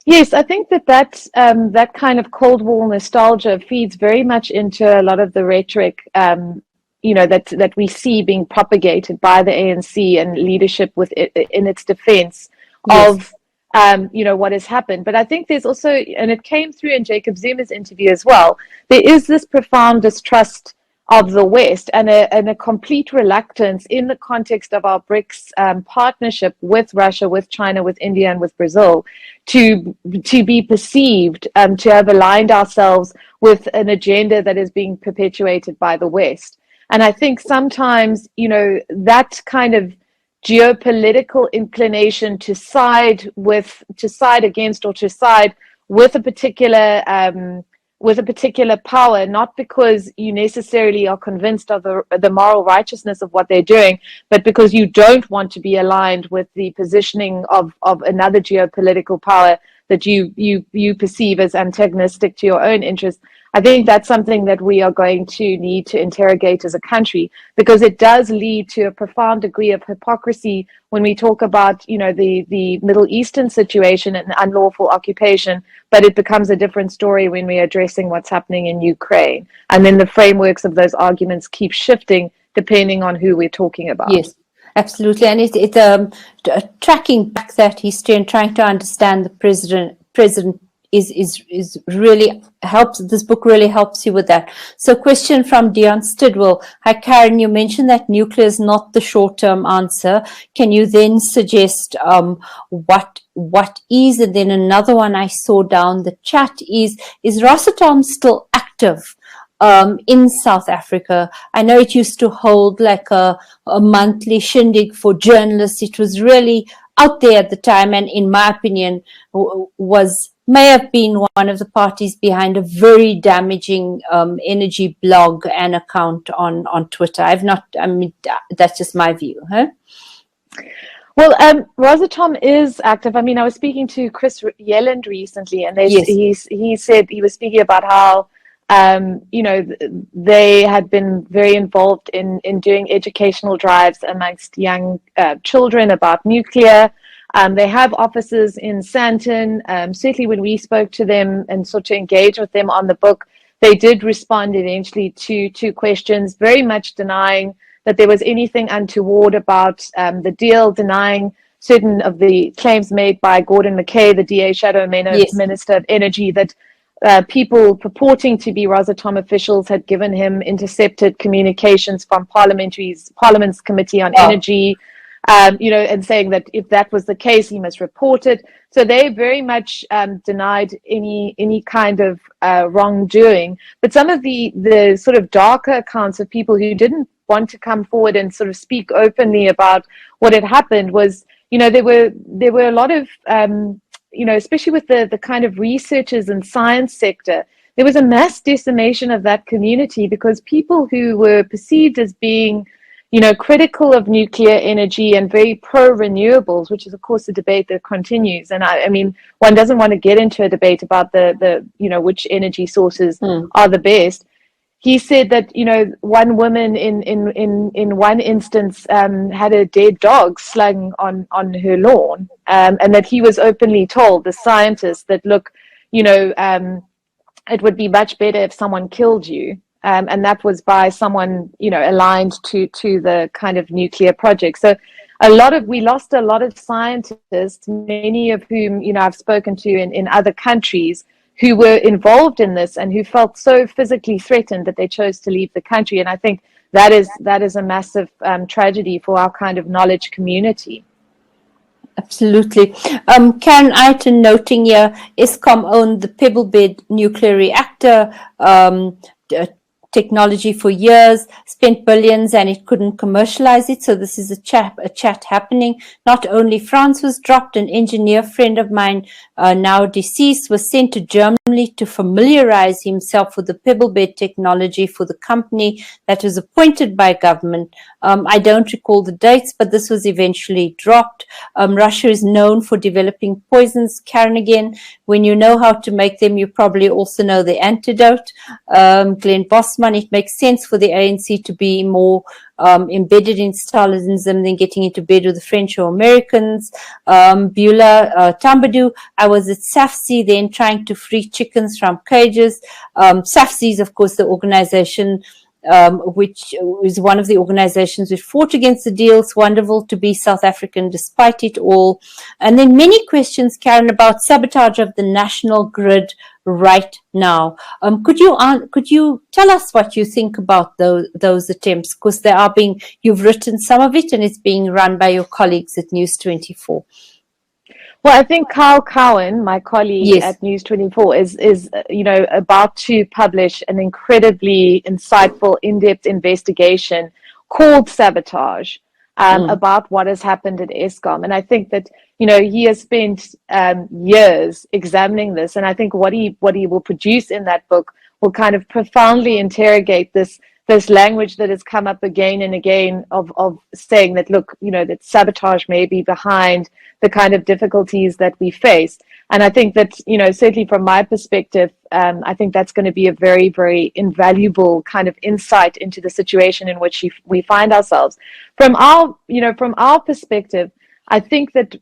[SPEAKER 2] Yes, I think that kind of Cold War nostalgia feeds very much into a lot of the rhetoric, that we see being propagated by the ANC and leadership in its defense of, what has happened. But I think there's also, and it came through in Jacob Zuma's interview as well, there is this profound distrust of the West and a complete reluctance in the context of our BRICS partnership with Russia, with China, with India, and with Brazil to be perceived to have aligned ourselves with an agenda that is being perpetuated by the West. And I think sometimes, that kind of geopolitical inclination to side against or to side with a particular power, not because you necessarily are convinced of the moral righteousness of what they're doing, but because you don't want to be aligned with the positioning of another geopolitical power that you perceive as antagonistic to your own interests. I think that's something that we are going to need to interrogate as a country, because it does lead to a profound degree of hypocrisy when we talk about, the Middle Eastern situation and unlawful occupation, but it becomes a different story when we're addressing what's happening in Ukraine. And then the frameworks of those arguments keep shifting depending on who we're talking about.
[SPEAKER 1] Yes, absolutely. And it's tracking back that history and trying to understand the president is really helps. This book really helps you with that. So question from Dion Stidwell. Hi, Karyn, you mentioned that nuclear is not the short-term answer. Can you then suggest what is? And then another one I saw down the chat is Rosatom still active in South Africa? I know it used to hold like a monthly shindig for journalists. It was really out there at the time, and in my opinion may have been one of the parties behind a very damaging energy blog and account on Twitter. That's just my view. Huh?
[SPEAKER 2] Well, Rosatom is active. I was speaking to Chris Yelland recently, and he said he was speaking about how they had been very involved in doing educational drives amongst young children about nuclear. They have offices in Sandton. Certainly when we spoke to them and sort of engaged with them on the book, they did respond eventually to questions, very much denying that there was anything untoward about the deal, denying certain of the claims made by Gordon McKay, the DA Shadow Minister of Energy, that people purporting to be Rosatom officials had given him intercepted communications from Parliament's Committee on Energy, and saying that if that was the case, he must report it. So they very much denied any kind of wrongdoing. But some of the sort of darker accounts of people who didn't want to come forward and sort of speak openly about what had happened was, there were a lot of especially with the kind of researchers and science sector, there was a mass decimation of that community because people who were perceived as being, critical of nuclear energy and very pro-renewables, which is, of course, a debate that continues. And I mean, one doesn't want to get into a debate about the which energy sources are the best. He said that, one woman in one instance had a dead dog slung on her lawn, and that he was openly told, the scientist, that, look, it would be much better if someone killed you. And that was by someone, aligned to the kind of nuclear project. So we lost a lot of scientists, many of whom, I've spoken to in other countries, who were involved in this and who felt so physically threatened that they chose to leave the country. And I think that is a massive tragedy for our kind of knowledge community.
[SPEAKER 1] Absolutely. Karyn Iton noting here, Eskom owned the Pebblebed nuclear reactor technology for years, spent billions, and it couldn't commercialize it. So this is a chat happening. Not only France was dropped, an engineer friend of mine, now deceased, was sent to Germany to familiarize himself with the Pebblebed technology for the company that was appointed by government. I don't recall the dates, but this was eventually dropped. Russia is known for developing poisons. Karyn, again, when you know how to make them, you probably also know the antidote. Glenn Bosman, it makes sense for the ANC to be more embedded in Stalinism than getting into bed with the French or Americans. Beulah Tambadou, I was at SAFSI then trying to free chickens from cages. SAFSI is, of course, the organization which is one of the organizations which fought against the deal. It's wonderful to be South African despite it all. And then many questions, Karyn, about sabotage of the national grid right now. Could you tell us what you think about those attempts? Because you've written some of it and it's being run by your colleagues at News 24.
[SPEAKER 2] Well, I think Carl Cowan, my colleague at News 24, is about to publish an incredibly insightful, in-depth investigation called Sabotage about what has happened at Eskom. And I think that, he has spent years examining this. And I think what he will produce in that book will kind of profoundly interrogate this language that has come up again and again of saying that, look, that sabotage may be behind the kind of difficulties that we face. And I think that, certainly from my perspective, I think that's going to be a very, very invaluable kind of insight into the situation in which we find ourselves. From our perspective, I think that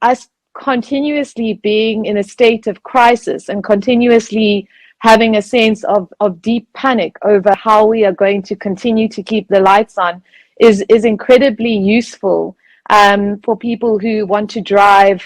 [SPEAKER 2] us continuously being in a state of crisis and continuously having a sense of deep panic over how we are going to continue to keep the lights on is incredibly useful for people who want to drive,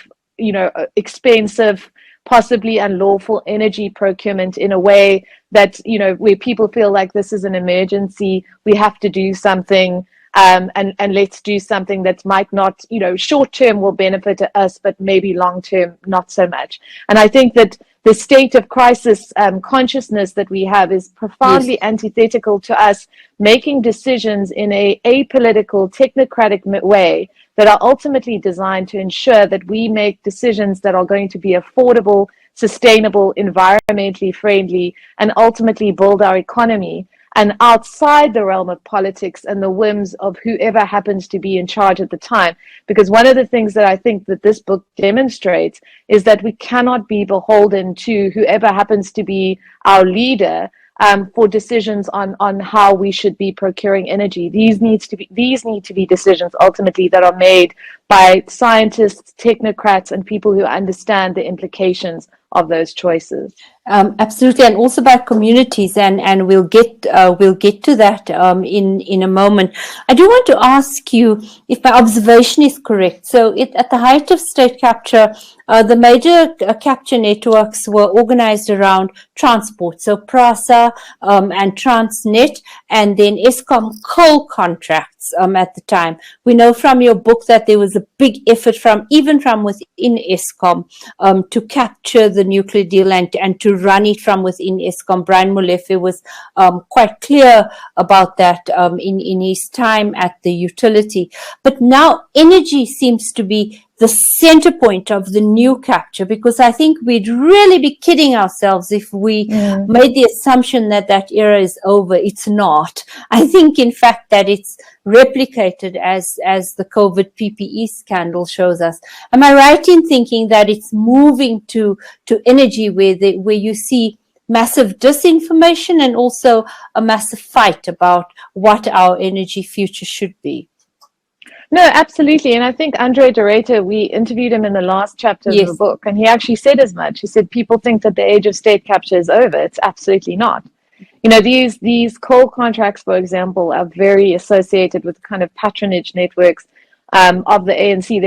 [SPEAKER 2] expensive, possibly unlawful energy procurement in a way that, where people feel like this is an emergency, we have to do something, and let's do something that might not, short term will benefit us, but maybe long term not so much. And I think that the state of crisis consciousness that we have is profoundly antithetical to us making decisions in a apolitical, technocratic way that are ultimately designed to ensure that we make decisions that are going to be affordable, sustainable, environmentally friendly, and ultimately build our economy, and outside the realm of politics and the whims of whoever happens to be in charge at the time. Because one of the things that I think that this book demonstrates is that we cannot be beholden to whoever happens to be our leader for decisions on how we should be procuring energy. These need to be decisions ultimately that are made by scientists, technocrats, and people who understand the implications of those choices.
[SPEAKER 1] Absolutely, and also by communities, and we'll get to that in a moment. I do want to ask you if my observation is correct. So, at the height of state capture, the major capture networks were organized around transport. So, PRASA and Transnet, and then Eskom coal contracts at the time. We know from your book that there was a big effort even from within Eskom to capture the nuclear deal and to run it from within Eskom. Brian Molefe was quite clear about that in his time at the utility. But now energy seems to be the center point of the new capture, because I think we'd really be kidding ourselves if we made the assumption that that era is over. It's not. I think, in fact, that it's replicated as the COVID PPE scandal shows us. Am I right in thinking that it's moving to energy where you see massive disinformation and also a massive fight about what our energy future should be?
[SPEAKER 2] No, absolutely. And I think Andre de Ruyter, we interviewed him in the last chapter of the book, and he actually said as much. He said, people think that the age of state capture is over. It's absolutely not. You know, these coal contracts, for example, are very associated with kind of patronage networks of the ANC.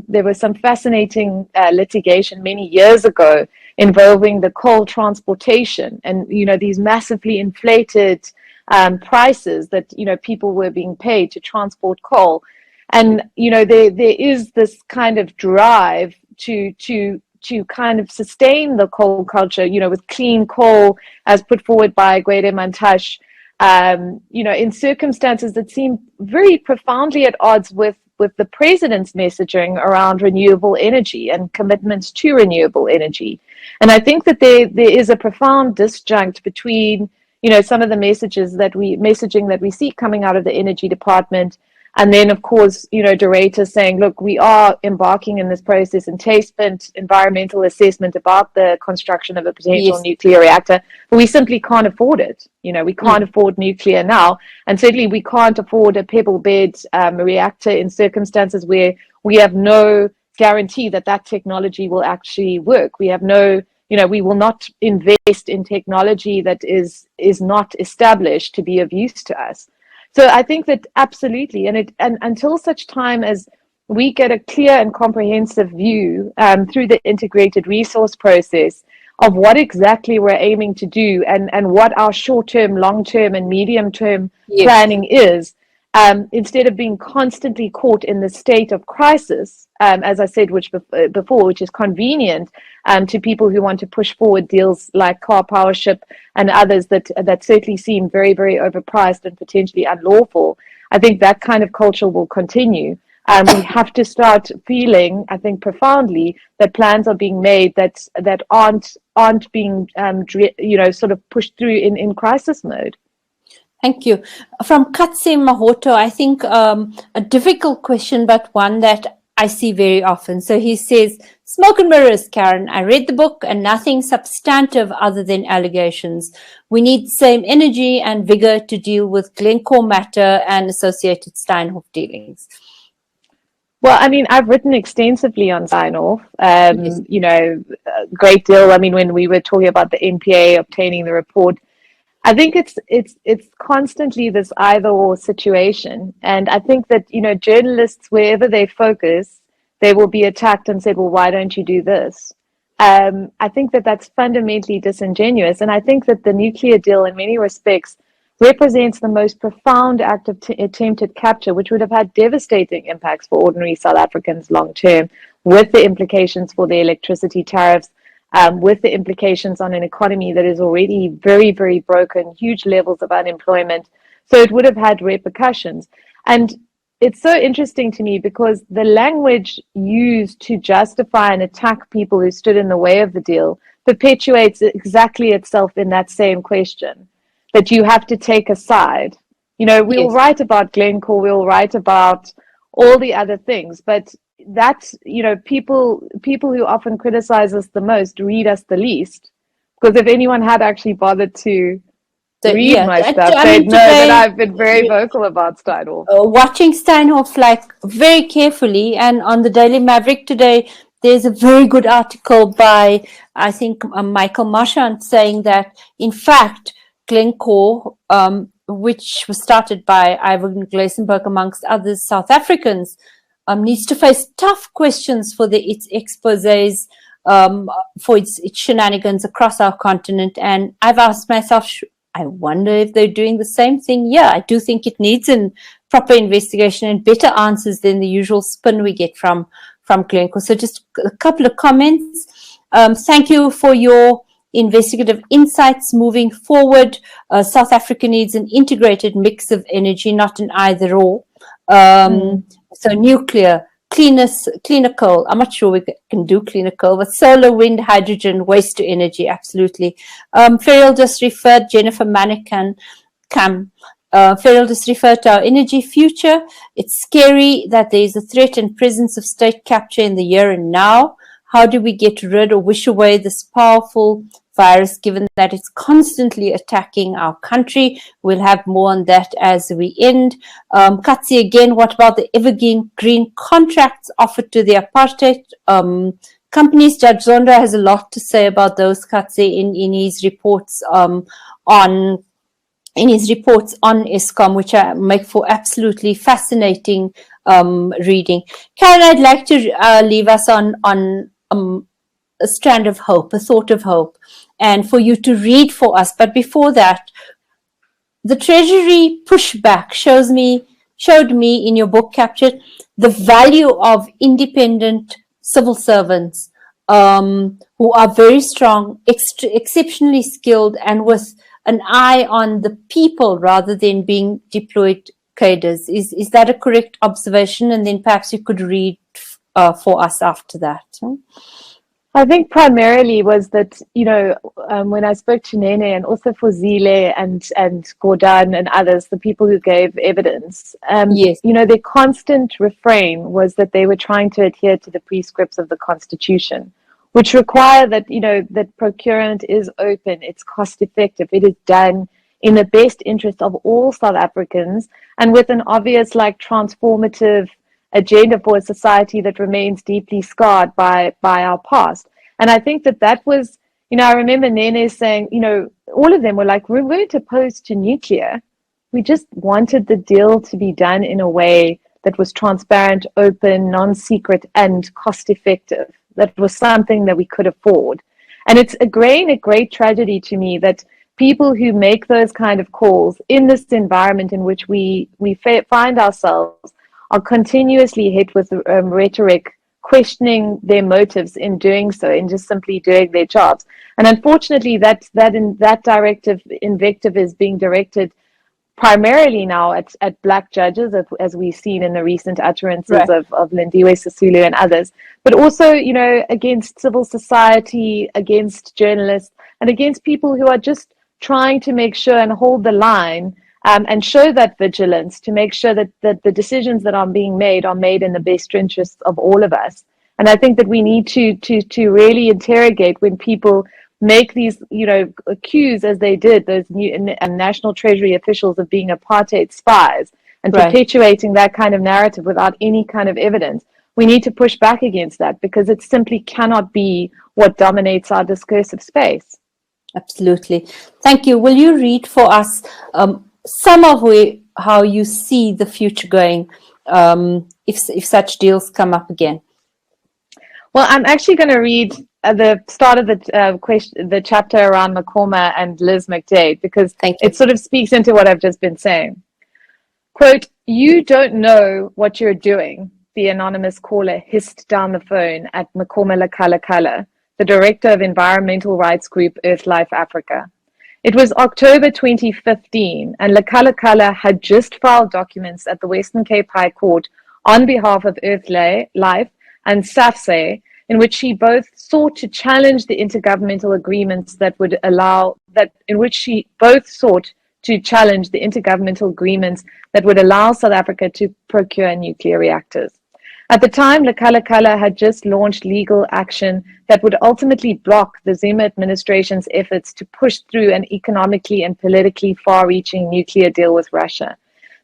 [SPEAKER 2] There was some fascinating litigation many years ago involving the coal transportation, and you know, these massively inflated prices that, you know, people were being paid to transport coal. And you know, there is this kind of drive to kind of sustain the coal culture, you know, with clean coal as put forward by Gwede Mantashe, you know, in circumstances that seem very profoundly at odds with the president's messaging around renewable energy and commitments to renewable energy. And I think that there is a profound disjunct between, you know, some of the messaging that we see coming out of the energy department. And then, of course, you know, de Ruyter saying, look, we are embarking in this process and environmental assessment about the construction of a potential nuclear reactor, but we simply can't afford it. You know, we can't afford nuclear now. And certainly we can't afford a pebble bed reactor in circumstances where we have no guarantee that that technology will actually work. We have no, you know, we will not invest in technology that is not established to be of use to us. So I think that absolutely, and until such time as we get a clear and comprehensive view through the integrated resource process of what exactly we're aiming to do and what our short-term, long-term, and medium-term planning is, instead of being constantly caught in the state of crisis, as I said before, which is convenient to people who want to push forward deals like Car Powership and others that certainly seem very, very overpriced and potentially unlawful. I think that kind of culture will continue. We have to start feeling, I think, profoundly that plans are being made that aren't being, you know, sort of pushed through in crisis mode.
[SPEAKER 1] Thank you. From Katse Mahoto, I think a difficult question, but one that I see very often. So he says, smoke and mirrors, Karyn. I read the book and nothing substantive other than allegations. We need the same energy and vigor to deal with Glencore matter and associated Steinhoff dealings.
[SPEAKER 2] Well, I mean, I've written extensively on Steinhoff, you know, a great deal. I mean, when we were talking about the NPA obtaining the report, I think it's constantly this either or situation. And I think that, you know, journalists, wherever they focus, they will be attacked and said, well, why don't you do this? I think that that's fundamentally disingenuous. And I think that the nuclear deal in many respects represents the most profound act of attempted capture, which would have had devastating impacts for ordinary South Africans long term, with the implications for the electricity tariffs, with the implications on an economy that is already very, very broken, huge levels of unemployment. So it would have had repercussions. And it's so interesting to me because the language used to justify and attack people who stood in the way of the deal perpetuates exactly itself in that same question, that you have to take a side. You know, we'll write about Glencore, we'll write about all the other things, but that's, you know, people who often criticize us the most read us the least, because if anyone had actually bothered to read my stuff,
[SPEAKER 1] I
[SPEAKER 2] they'd
[SPEAKER 1] mean,
[SPEAKER 2] know that
[SPEAKER 1] today,
[SPEAKER 2] I've been very vocal about Steinhoff.
[SPEAKER 1] watching Steinhoff like very carefully, and on the Daily Maverick today, there's a very good article by, I think, Michael Marchand, saying that, in fact, Glencore, which was started by Ivan Gleisenberg, amongst others, South Africans, needs to face tough questions for its exposés, for its shenanigans across our continent. And I've asked myself, I wonder if they're doing the same thing. Yeah, I do think it needs a proper investigation and better answers than the usual spin we get from Glencore. So just a couple of comments. Thank you for your investigative insights moving forward. South Africa needs an integrated mix of energy, not an either or. So nuclear, cleaner coal. I'm not sure we can do cleaner coal, but solar, wind, hydrogen, waste to energy, absolutely. Ferial just referred, Jennifer Manick and Cam. Ferial just referred to our energy future. It's scary that there is a threat and presence of state capture in the here and now. How do we get rid or wish away this powerful virus, given that it's constantly attacking our country? We'll have more on that as we end. Katsi, again, what about the evergreen green contracts offered to the apartheid companies? Judge Zonda has a lot to say about those, Katsi, in his reports on Eskom, which I make for absolutely fascinating reading. Karyn, I'd like to leave us on a strand of hope, a thought of hope, and for you to read for us. But before that, the Treasury pushback showed me in your book, Captured, the value of independent civil servants who are very strong, exceptionally skilled, and with an eye on the people rather than being deployed cadres. Is that a correct observation? And then perhaps you could read for us after that.
[SPEAKER 2] I think primarily was that, when I spoke to Nene and also for Zile and Gordon and others, the people who gave evidence,
[SPEAKER 1] Yes.
[SPEAKER 2] their constant refrain was that they were trying to adhere to the prescripts of the Constitution, which require that, that procurement is open, it's cost effective, it is done in the best interest of all South Africans, and with an obvious, transformative agenda for a society that remains deeply scarred by our past. And I think that was, I remember Nene saying, all of them were like, we weren't opposed to nuclear. We just wanted the deal to be done in a way that was transparent, open, non-secret, and cost-effective. That was something that we could afford. And it's a great tragedy to me that people who make those kind of calls in this environment in which we find ourselves are continuously hit with rhetoric, questioning their motives in doing so, in just simply doing their jobs. And unfortunately, that invective is being directed primarily now at Black judges, as we've seen in the recent utterances of Lindiwe Sisulu and others, but also, against civil society, against journalists, and against people who are just trying to make sure and hold the line and show that vigilance to make sure that the decisions that are being made are made in the best interests of all of us. And I think that we need to really interrogate when people make these, accuse, as they did, those new National Treasury officials of being apartheid spies and perpetuating that kind of narrative without any kind of evidence. We need to push back against that because it simply cannot be what dominates our discursive space.
[SPEAKER 1] Absolutely. Thank you. Will you read for us some of how you see the future going if such deals come up again?
[SPEAKER 2] Well, I'm actually going to read the start of the chapter around Makoma and Liz McDade because it sort of speaks into what I've just been saying. Quote, "You don't know what you're doing," the anonymous caller hissed down the phone at Makoma Lekala, the director of environmental rights group Earthlife Africa. It was October 2015, and Lekala had just filed documents at the Western Cape High Court on behalf of Earthlife and SAFSE, in which she both sought to challenge the intergovernmental agreements in which she both sought to challenge the intergovernmental agreements that would allow South Africa to procure nuclear reactors. At the time, Nhlanhla had just launched legal action that would ultimately block the Zuma administration's efforts to push through an economically and politically far-reaching nuclear deal with Russia.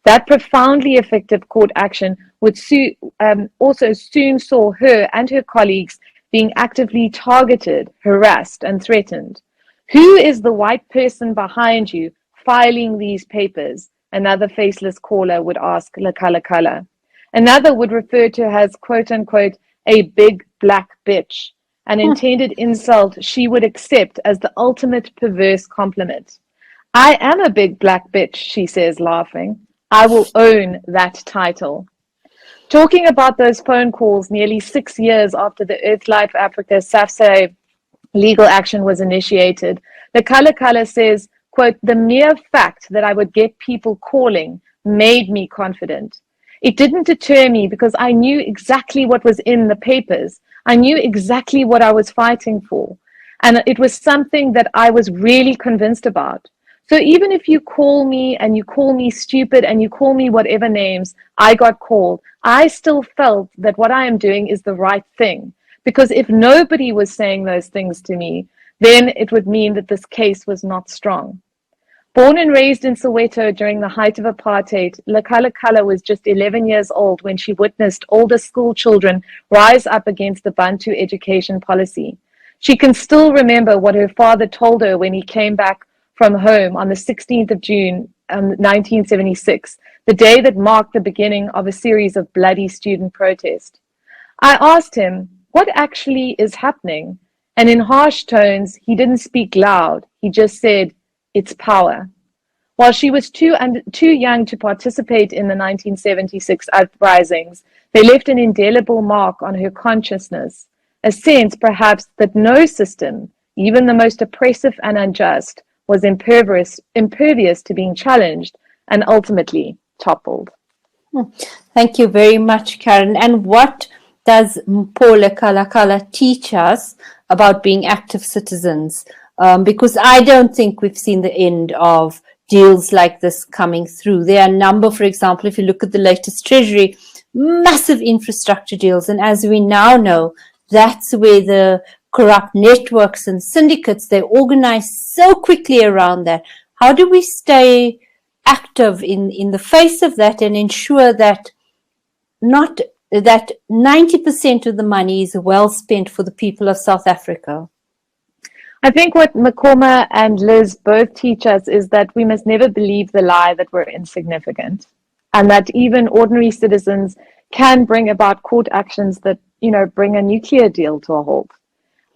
[SPEAKER 2] That profoundly effective court action would also soon saw her and her colleagues being actively targeted, harassed, and threatened. Who is the white person behind you filing these papers? Another faceless caller would ask Nhlanhla. Another would refer to her as, quote unquote, a big black bitch, an intended insult she would accept as the ultimate perverse compliment. I am a big black bitch, she says, laughing. I will own that title. Talking about those phone calls nearly 6 years after the Earthlife Africa SAFSA legal action was initiated, Nhlanhla says, quote, the mere fact that I would get people calling made me confident. It didn't deter me because I knew exactly what was in the papers. I knew exactly what I was fighting for. And it was something that I was really convinced about. So even if you call me and you call me stupid and you call me whatever names I got called, I still felt that what I am doing is the right thing. Because if nobody was saying those things to me, then it would mean that this case was not strong. Born and raised in Soweto during the height of apartheid, Nhlanhla was just 11 years old when she witnessed older school children rise up against the Bantu education policy. She can still remember what her father told her when he came back from home on the 16th of June, 1976, the day that marked the beginning of a series of bloody student protests. I asked him, what actually is happening? And in harsh tones, he didn't speak loud. He just said, it's power. While she was too young to participate in the 1976 uprisings, they left an indelible mark on her consciousness, a sense perhaps that no system, even the most oppressive and unjust, was impervious to being challenged and ultimately toppled.
[SPEAKER 1] Thank you very much, Karyn. And what does Nhlanhla teach us about being active citizens? Because I don't think we've seen the end of deals like this coming through. There are a number, for example, if you look at the latest Treasury, massive infrastructure deals. And as we now know, that's where the corrupt networks and syndicates, they organize so quickly around that. How do we stay active in the face of that and ensure that that 90% of the money is well spent for the people of South Africa?
[SPEAKER 2] I think what Makoma and Liz both teach us is that we must never believe the lie that we're insignificant, and that even ordinary citizens can bring about court actions that, bring a nuclear deal to a halt.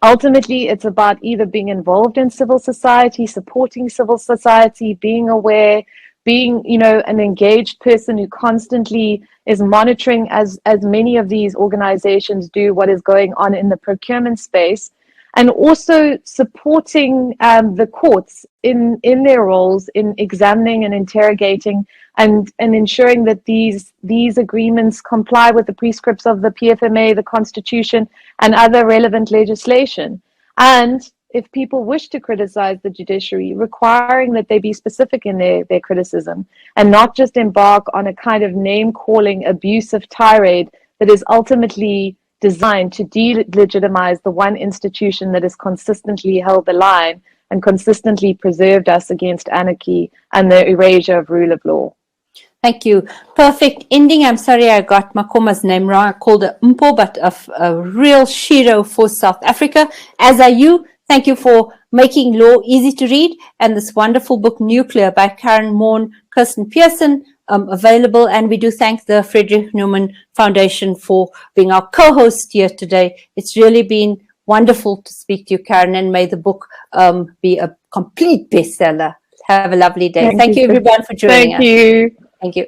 [SPEAKER 2] Ultimately, it's about either being involved in civil society, supporting civil society, being aware, being, an engaged person who constantly is monitoring, as many of these organizations do, what is going on in the procurement space, and also supporting the courts in their roles in examining and interrogating and ensuring that these agreements comply with the prescripts of the PFMA, the Constitution, and other relevant legislation. And if people wish to criticize the judiciary, requiring that they be specific in their criticism and not just embark on a kind of name-calling, abusive tirade that is ultimately designed to delegitimize the one institution that has consistently held the line and consistently preserved us against anarchy and the erasure of rule of law.
[SPEAKER 1] Thank you. Perfect ending. I'm sorry I got Makoma's name wrong. I called her Mpo, but a real hero for South Africa, as are you. Thank you for making law easy to read, and this wonderful book, Nuclear, by Karyn Maughan, Kirsten Pearson, available. And we do thank the Friedrich Naumann Foundation for being our co-host here today. It's really been wonderful to speak to you, Karyn, and may the book be a complete bestseller. Have a lovely day. Thank you, everyone, for joining us.
[SPEAKER 2] Thank you.
[SPEAKER 1] Thank you.